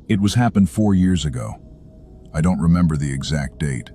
It was happened 4 years ago. I don't remember the exact date.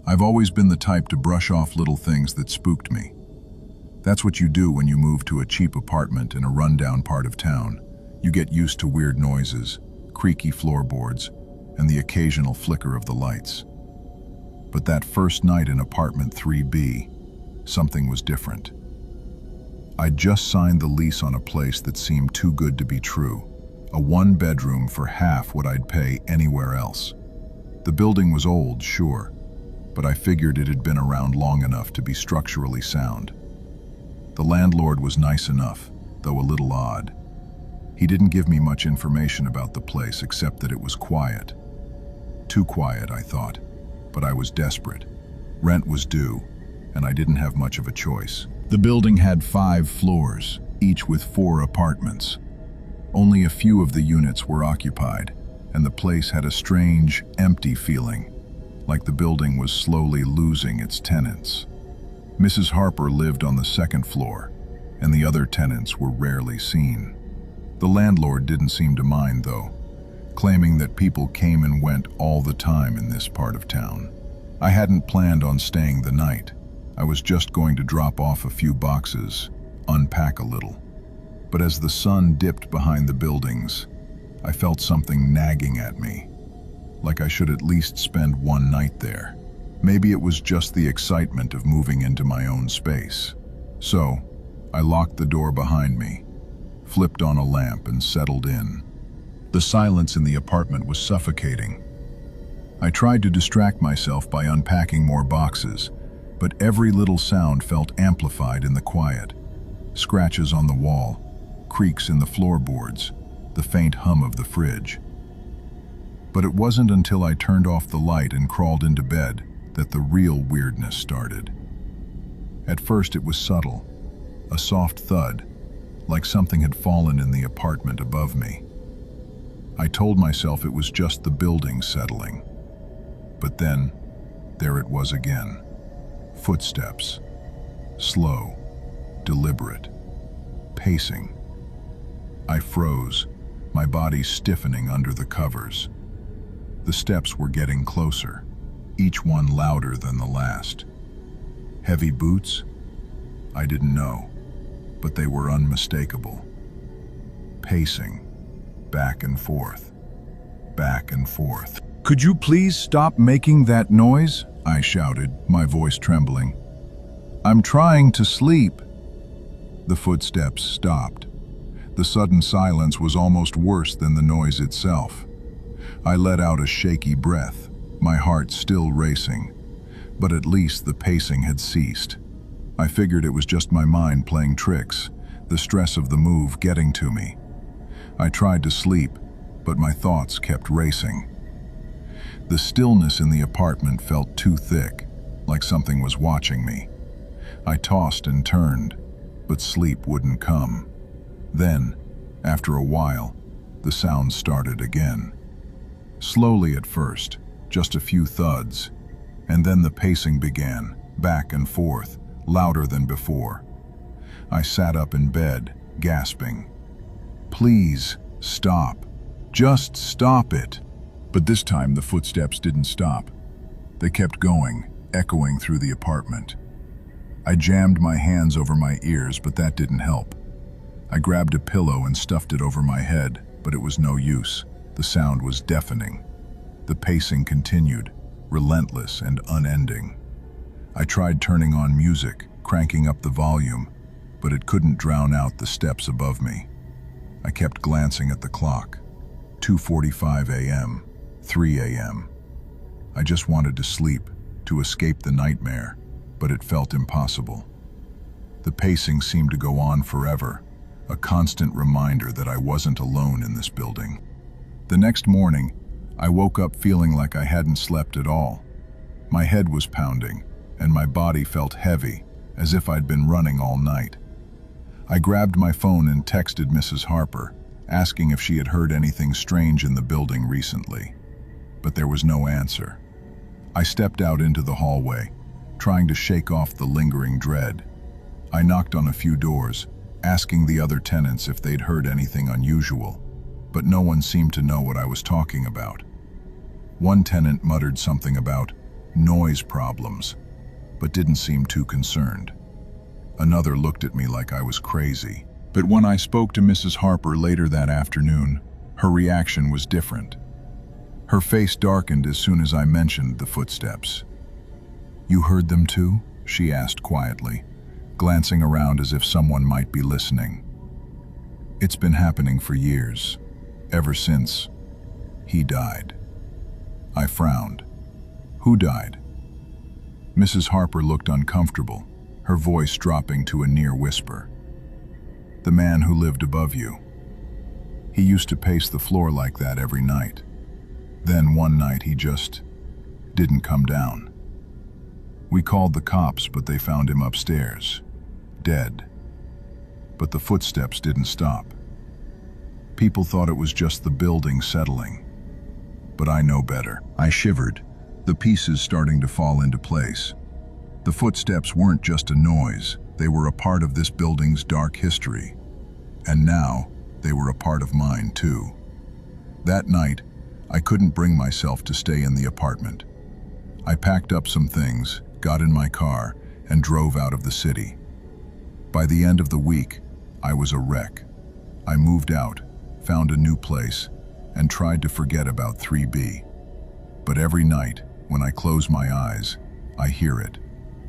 I've always been the type to brush off little things that spooked me. That's what you do when you move to a cheap apartment in a rundown part of town. You get used to weird noises, creaky floorboards, and the occasional flicker of the lights. But that first night in apartment 3B, something was different. I'd just signed the lease on a place that seemed too good to be true, a one-bedroom for half what I'd pay anywhere else. The building was old, sure, but I figured it had been around long enough to be structurally sound. The landlord was nice enough, though a little odd. He didn't give me much information about the place except that it was quiet. Too quiet, I thought, but I was desperate. Rent was due, and I didn't have much of a choice. The building had 5 floors, each with 4 apartments. Only a few of the units were occupied, and the place had a strange, empty feeling, like the building was slowly losing its tenants. Mrs. Harper lived on the 2nd floor, and the other tenants were rarely seen. The landlord didn't seem to mind, though, claiming that people came and went all the time in this part of town. I hadn't planned on staying the night. I was just going to drop off a few boxes, unpack a little. But as the sun dipped behind the buildings, I felt something nagging at me, like I should at least spend one night there. Maybe it was just the excitement of moving into my own space. So, I locked the door behind me, flipped on a lamp, and settled in. The silence in the apartment was suffocating. I tried to distract myself by unpacking more boxes, but every little sound felt amplified in the quiet. Scratches on the wall, creaks in the floorboards, the faint hum of the fridge. But it wasn't until I turned off the light and crawled into bed that the real weirdness started. At first it was subtle, a soft thud, like something had fallen in the apartment above me. I told myself it was just the building settling. But then, there it was again. Footsteps. Slow, deliberate, pacing. I froze, my body stiffening under the covers. The steps were getting closer, each one louder than the last. Heavy boots? I didn't know, but they were unmistakable. Pacing, back and forth, back and forth. "Could you please stop making that noise?" I shouted, my voice trembling. "I'm trying to sleep." The footsteps stopped. The sudden silence was almost worse than the noise itself. I let out a shaky breath, my heart still racing, but at least the pacing had ceased. I figured it was just my mind playing tricks, the stress of the move getting to me. I tried to sleep, but my thoughts kept racing. The stillness in the apartment felt too thick, like something was watching me. I tossed and turned, but sleep wouldn't come. Then, after a while, the sound started again. Slowly at first, just a few thuds, and then the pacing began, back and forth, louder than before. I sat up in bed, gasping. "Please, stop. Just stop it." But this time the footsteps didn't stop. They kept going, echoing through the apartment. I jammed my hands over my ears, but that didn't help. I grabbed a pillow and stuffed it over my head, but it was no use. The sound was deafening. The pacing continued, relentless and unending. I tried turning on music, cranking up the volume, but it couldn't drown out the steps above me. I kept glancing at the clock. 2:45 a.m., 3 a.m. I just wanted to sleep, to escape the nightmare, but it felt impossible. The pacing seemed to go on forever, a constant reminder that I wasn't alone in this building. The next morning, I woke up feeling like I hadn't slept at all. My head was pounding, and my body felt heavy, as if I'd been running all night. I grabbed my phone and texted Mrs. Harper, asking if she had heard anything strange in the building recently. But there was no answer. I stepped out into the hallway, trying to shake off the lingering dread. I knocked on a few doors, asking the other tenants if they'd heard anything unusual, but no one seemed to know what I was talking about. One tenant muttered something about noise problems, but didn't seem too concerned. Another looked at me like I was crazy. But when I spoke to Mrs. Harper later that afternoon, her reaction was different. Her face darkened as soon as I mentioned the footsteps. "You heard them too?" she asked quietly, glancing around as if someone might be listening. "It's been happening for years, ever since he died." I frowned. "Who died?" Mrs. Harper looked uncomfortable, her voice dropping to a near whisper. "The man who lived above you. He used to pace the floor like that every night. Then one night he just didn't come down. We called the cops, but they found him upstairs, dead. But the footsteps didn't stop. People thought it was just the building settling. But I know better." I shivered, the pieces starting to fall into place. The footsteps weren't just a noise, they were a part of this building's dark history. And now, they were a part of mine too. That night, I couldn't bring myself to stay in the apartment. I packed up some things, got in my car, and drove out of the city. By the end of the week, I was a wreck. I moved out, found a new place, and tried to forget about 3B. But every night, when I close my eyes, I hear it,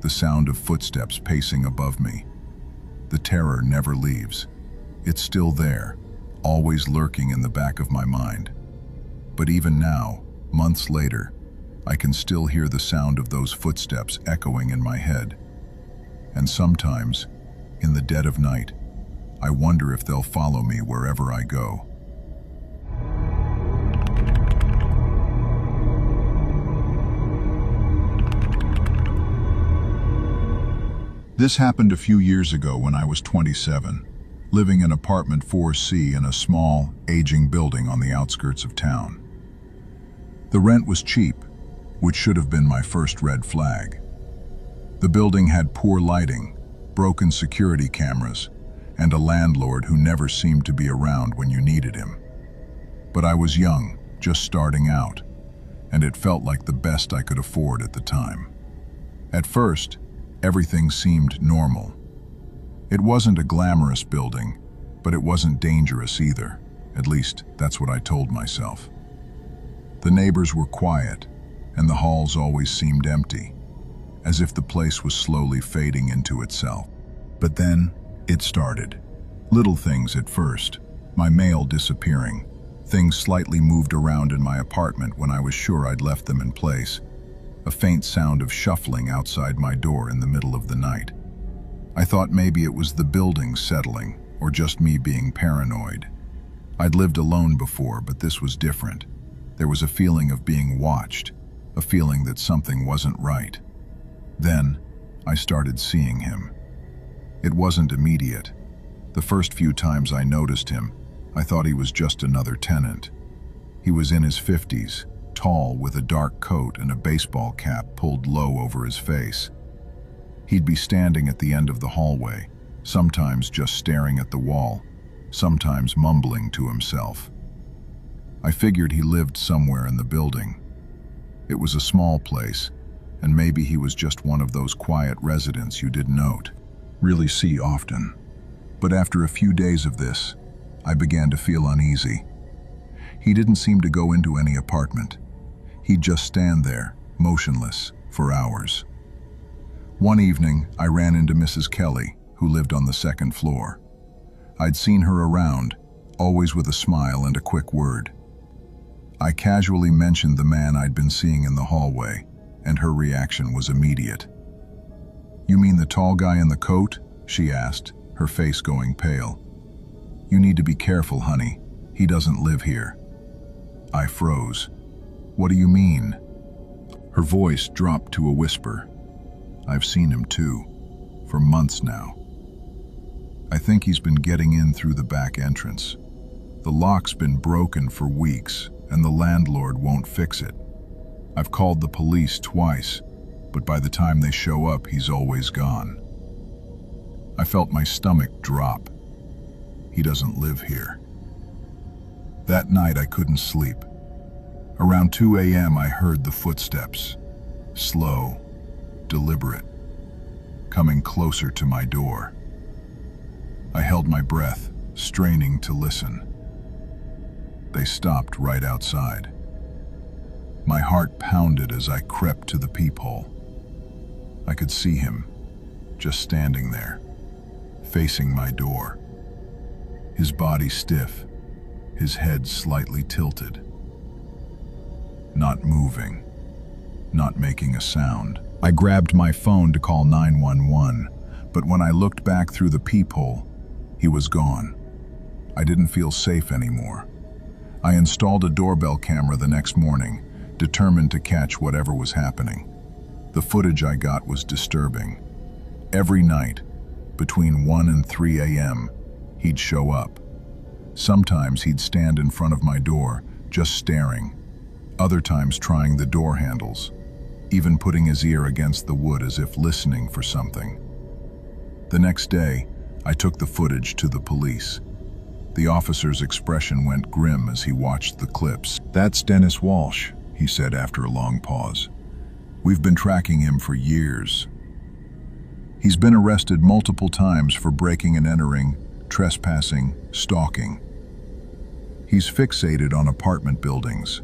the sound of footsteps pacing above me. The terror never leaves. It's still there, always lurking in the back of my mind. But even now, months later, I can still hear the sound of those footsteps echoing in my head. And sometimes, in the dead of night, I wonder if they'll follow me wherever I go. This happened a few years ago when I was 27, living in apartment 4C in a small, aging building on the outskirts of town. The rent was cheap, which should have been my first red flag. The building had poor lighting, broken security cameras, and a landlord who never seemed to be around when you needed him. But I was young, just starting out, and it felt like the best I could afford at the time. At first, everything seemed normal. It wasn't a glamorous building, but it wasn't dangerous either. At least, that's what I told myself. The neighbors were quiet, and the halls always seemed empty, as if the place was slowly fading into itself. But then, it started. Little things at first, my mail disappearing, things slightly moved around in my apartment when I was sure I'd left them in place, a faint sound of shuffling outside my door in the middle of the night. I thought maybe it was the building settling, or just me being paranoid. I'd lived alone before, but this was different. There was a feeling of being watched, a feeling that something wasn't right. Then, I started seeing him. It wasn't immediate. The first few times I noticed him, I thought he was just another tenant. He was in his 50s, tall with a dark coat and a baseball cap pulled low over his face. He'd be standing at the end of the hallway, sometimes just staring at the wall, sometimes mumbling to himself. I figured he lived somewhere in the building. It was a small place, and maybe he was just one of those quiet residents you didn't really see often. But after a few days of this, I began to feel uneasy. He didn't seem to go into any apartment. He'd just stand there, motionless, for hours. One evening, I ran into Mrs. Kelly, who lived on the second floor. I'd seen her around, always with a smile and a quick word. I casually mentioned the man I'd been seeing in the hallway, and her reaction was immediate. "You mean the tall guy in the coat?" she asked, her face going pale. "You need to be careful, honey. He doesn't live here." I froze. "What do you mean?" Her voice dropped to a whisper. "I've seen him too, for months now. I think he's been getting in through the back entrance. The lock's been broken for weeks, and the landlord won't fix it. I've called the police twice, but by the time they show up, he's always gone." I felt my stomach drop. He doesn't live here. That night I couldn't sleep. Around 2 a.m. I heard the footsteps, slow, deliberate, coming closer to my door. I held my breath, straining to listen. They stopped right outside. My heart pounded as I crept to the peephole. I could see him, just standing there, facing my door. His body stiff, his head slightly tilted. Not moving, not making a sound. I grabbed my phone to call 911, but when I looked back through the peephole, he was gone. I didn't feel safe anymore. I installed a doorbell camera the next morning, determined to catch whatever was happening. The footage I got was disturbing. Every night, between 1 and 3 a.m., he'd show up. Sometimes he'd stand in front of my door, just staring. Other times trying the door handles, even putting his ear against the wood as if listening for something. The next day, I took the footage to the police. The officer's expression went grim as he watched the clips. "That's Dennis Walsh," he said after a long pause. "We've been tracking him for years. He's been arrested multiple times for breaking and entering, trespassing, stalking. He's fixated on apartment buildings."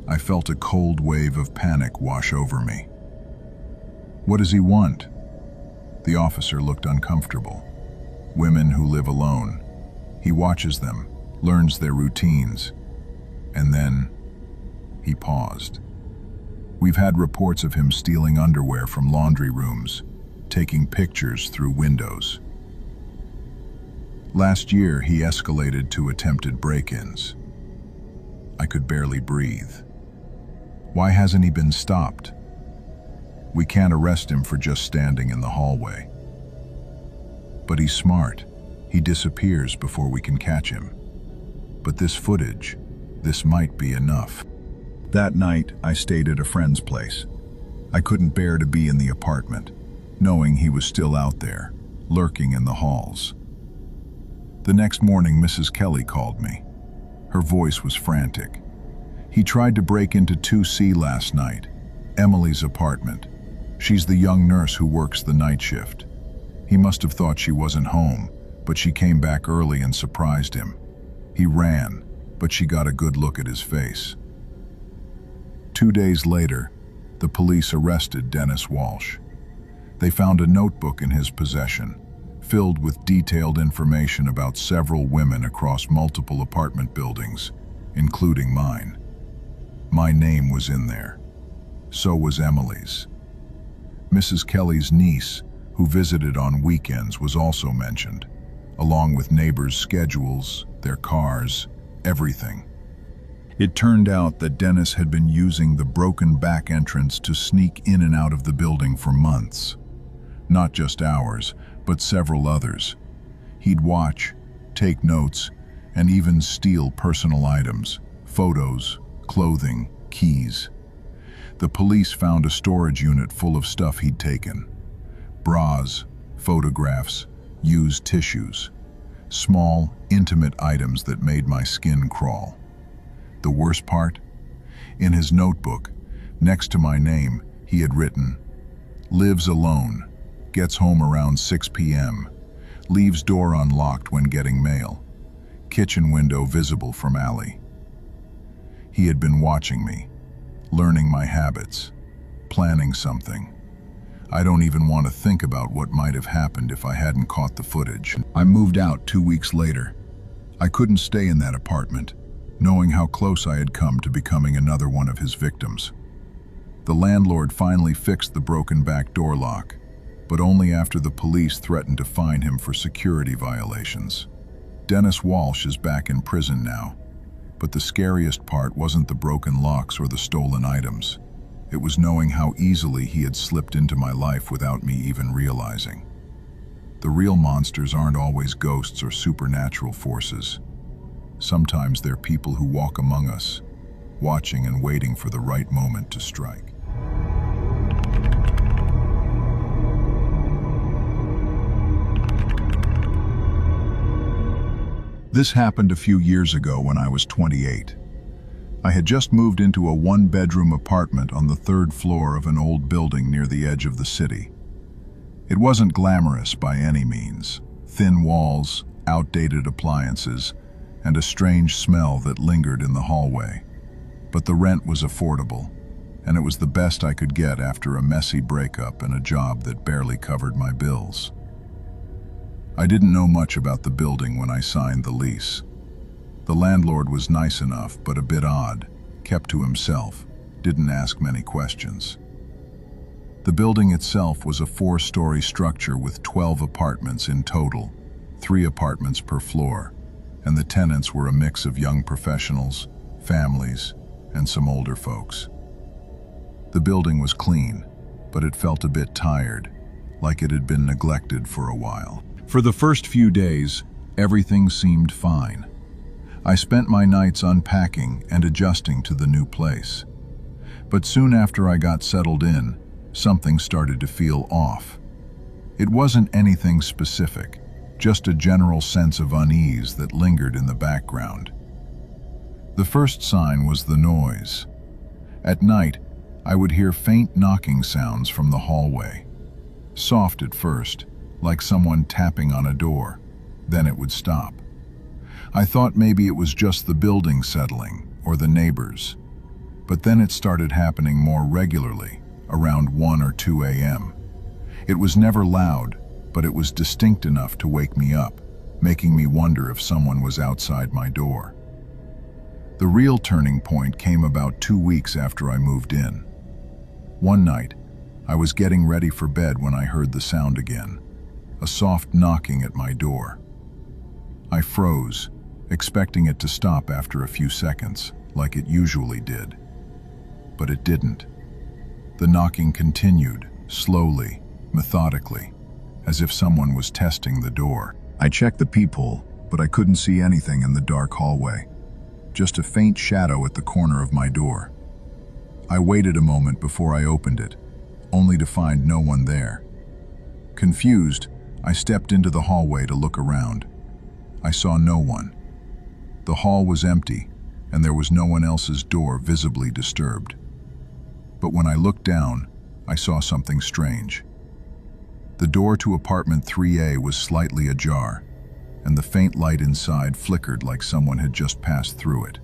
I felt a cold wave of panic wash over me. "What does he want?" The officer looked uncomfortable. "Women who live alone. He watches them, learns their routines." And then he paused. "We've had reports of him stealing underwear from laundry rooms, taking pictures through windows. Last year, he escalated to attempted break-ins." I could barely breathe. "Why hasn't he been stopped?" "We can't arrest him for just standing in the hallway." "But he's smart. He disappears before we can catch him." "But this footage, this might be enough." That night, I stayed at a friend's place. I couldn't bear to be in the apartment, knowing he was still out there, lurking in the halls. The next morning, Mrs. Kelly called me. Her voice was frantic. "He tried to break into 2C last night, Emily's apartment. She's the young nurse who works the night shift. He must have thought she wasn't home, but she came back early and surprised him. He ran, but she got a good look at his face." 2 days later, the police arrested Dennis Walsh. They found a notebook in his possession, filled with detailed information about several women across multiple apartment buildings, including mine. My name was in there. So was Emily's. Mrs. Kelly's niece, who visited on weekends, was also mentioned, along with neighbors' schedules, their cars, everything. It turned out that Dennis had been using the broken back entrance to sneak in and out of the building for months. Not just ours, but several others. He'd watch, take notes, and even steal personal items, photos, clothing, keys. The police found a storage unit full of stuff he'd taken. Bras, photographs, used tissues. Small, intimate items that made my skin crawl. The worst part? In his notebook, next to my name, he had written, "Lives alone, gets home around 6 p.m., leaves door unlocked when getting mail, kitchen window visible from alley." He had been watching me, learning my habits, planning something. I don't even want to think about what might have happened if I hadn't caught the footage. I moved out 2 weeks later. I couldn't stay in that apartment, knowing how close I had come to becoming another one of his victims. The landlord finally fixed the broken back door lock, but only after the police threatened to fine him for security violations. Dennis Walsh is back in prison now, but the scariest part wasn't the broken locks or the stolen items. It was knowing how easily he had slipped into my life without me even realizing. The real monsters aren't always ghosts or supernatural forces. Sometimes they're people who walk among us, watching and waiting for the right moment to strike. This happened a few years ago when I was 28. I had just moved into a one-bedroom apartment on the third floor of an old building near the edge of the city. It wasn't glamorous by any means. Thin walls, outdated appliances, and a strange smell that lingered in the hallway. But the rent was affordable, and it was the best I could get after a messy breakup and a job that barely covered my bills. I didn't know much about the building when I signed the lease. The landlord was nice enough, but a bit odd, kept to himself, didn't ask many questions. The building itself was a 4-story structure with 12 apartments in total, 3 apartments per floor, and the tenants were a mix of young professionals, families, and some older folks. The building was clean, but it felt a bit tired, like it had been neglected for a while. For the first few days, everything seemed fine. I spent my nights unpacking and adjusting to the new place. But soon after I got settled in, something started to feel off. It wasn't anything specific, just a general sense of unease that lingered in the background. The first sign was the noise. At night, I would hear faint knocking sounds from the hallway. Soft at first, like someone tapping on a door. Then it would stop. I thought maybe it was just the building settling, or the neighbors. But then it started happening more regularly, around 1 or 2 a.m. It was never loud, but it was distinct enough to wake me up, making me wonder if someone was outside my door. The real turning point came about 2 weeks after I moved in. One night, I was getting ready for bed when I heard the sound again, a soft knocking at my door. I froze, expecting it to stop after a few seconds, like it usually did. But it didn't. The knocking continued, slowly, methodically, as if someone was testing the door. I checked the peephole, but I couldn't see anything in the dark hallway. Just a faint shadow at the corner of my door. I waited a moment before I opened it, only to find no one there. Confused, I stepped into the hallway to look around. I saw no one. The hall was empty, and there was no one else's door visibly disturbed. But when I looked down, I saw something strange. The door to apartment 3A was slightly ajar, and the faint light inside flickered like someone had just passed through it.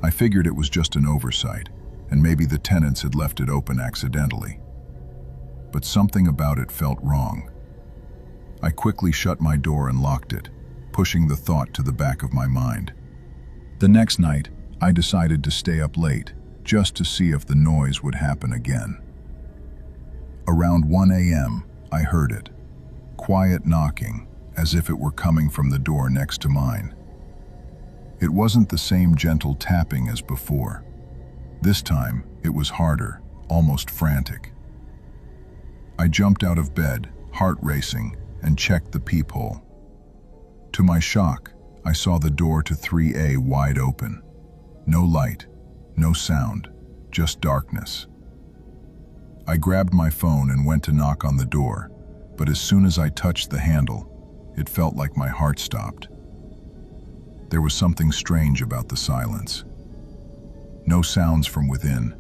I figured it was just an oversight, and maybe the tenants had left it open accidentally. But something about it felt wrong. I quickly shut my door and locked it, pushing the thought to the back of my mind. The next night, I decided to stay up late, just to see if the noise would happen again. Around 1 a.m., I heard it. Quiet knocking, as if it were coming from the door next to mine. It wasn't the same gentle tapping as before. This time, it was harder, almost frantic. I jumped out of bed, heart racing, and checked the peephole. To my shock, I saw the door to 3A wide open. No light, no sound, just darkness. I grabbed my phone and went to knock on the door, but as soon as I touched the handle, it felt like my heart stopped. There was something strange about the silence. No sounds from within,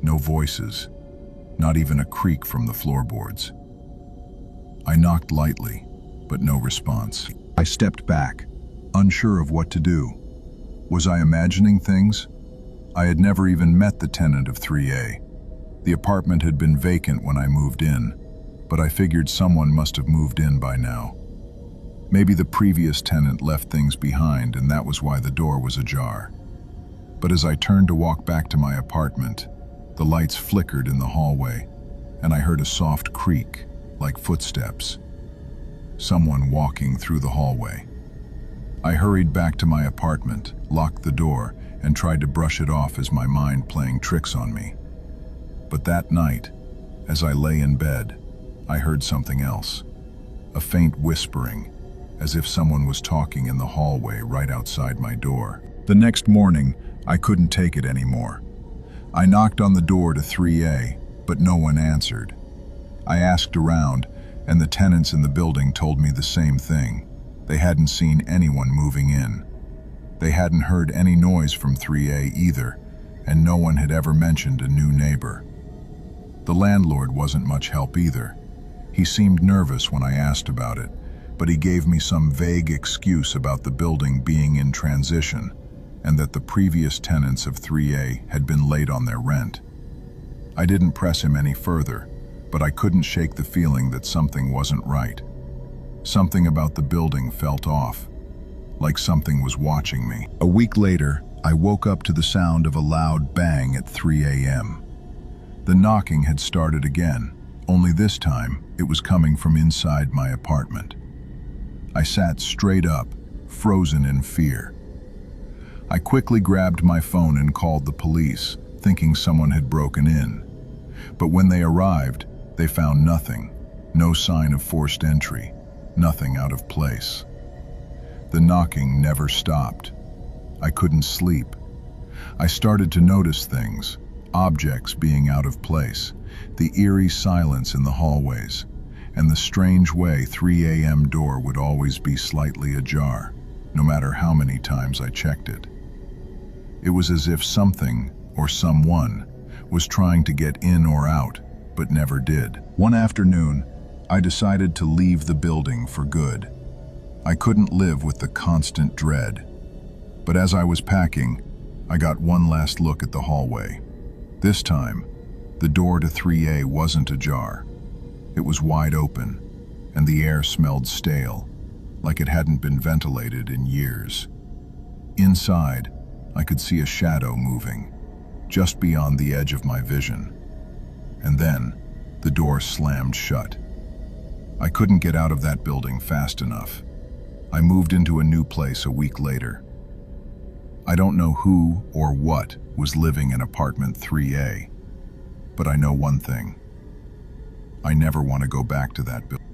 no voices, not even a creak from the floorboards. I knocked lightly, but no response. I stepped back, unsure of what to do. Was I imagining things? I had never even met the tenant of 3A. The apartment had been vacant when I moved in, but I figured someone must have moved in by now. Maybe the previous tenant left things behind and that was why the door was ajar. But as I turned to walk back to my apartment, the lights flickered in the hallway, and I heard a soft creak, like footsteps. Someone walking through the hallway. I hurried back to my apartment, locked the door, and tried to brush it off as my mind playing tricks on me. But that night, as I lay in bed, I heard something else. A faint whispering, as if someone was talking in the hallway right outside my door. The next morning, I couldn't take it anymore. I knocked on the door to 3A, but no one answered. I asked around, and the tenants in the building told me the same thing. They hadn't seen anyone moving in. They hadn't heard any noise from 3A either, and no one had ever mentioned a new neighbor. The landlord wasn't much help either. He seemed nervous when I asked about it, but he gave me some vague excuse about the building being in transition and that the previous tenants of 3A had been late on their rent. I didn't press him any further, but I couldn't shake the feeling that something wasn't right. Something about the building felt off, like something was watching me. A week later, I woke up to the sound of a loud bang at 3 a.m. The knocking had started again, only this time it was coming from inside my apartment. I sat straight up, frozen in fear. I quickly grabbed my phone and called the police, thinking someone had broken in. But when they arrived, they found nothing, no sign of forced entry, nothing out of place. The knocking never stopped. I couldn't sleep. I started to notice things, objects being out of place, the eerie silence in the hallways, and the strange way 3 a.m. door would always be slightly ajar, no matter how many times I checked it. It was as if something, or someone, was trying to get in or out, but never did. One afternoon, I decided to leave the building for good. I couldn't live with the constant dread. But as I was packing, I got one last look at the hallway. This time, the door to 3A wasn't ajar. It was wide open, and the air smelled stale, like it hadn't been ventilated in years. Inside, I could see a shadow moving, just beyond the edge of my vision. And then, the door slammed shut. I couldn't get out of that building fast enough. I moved into a new place a week later. I don't know who or what was living in apartment 3A, but I know one thing. I never want to go back to that building.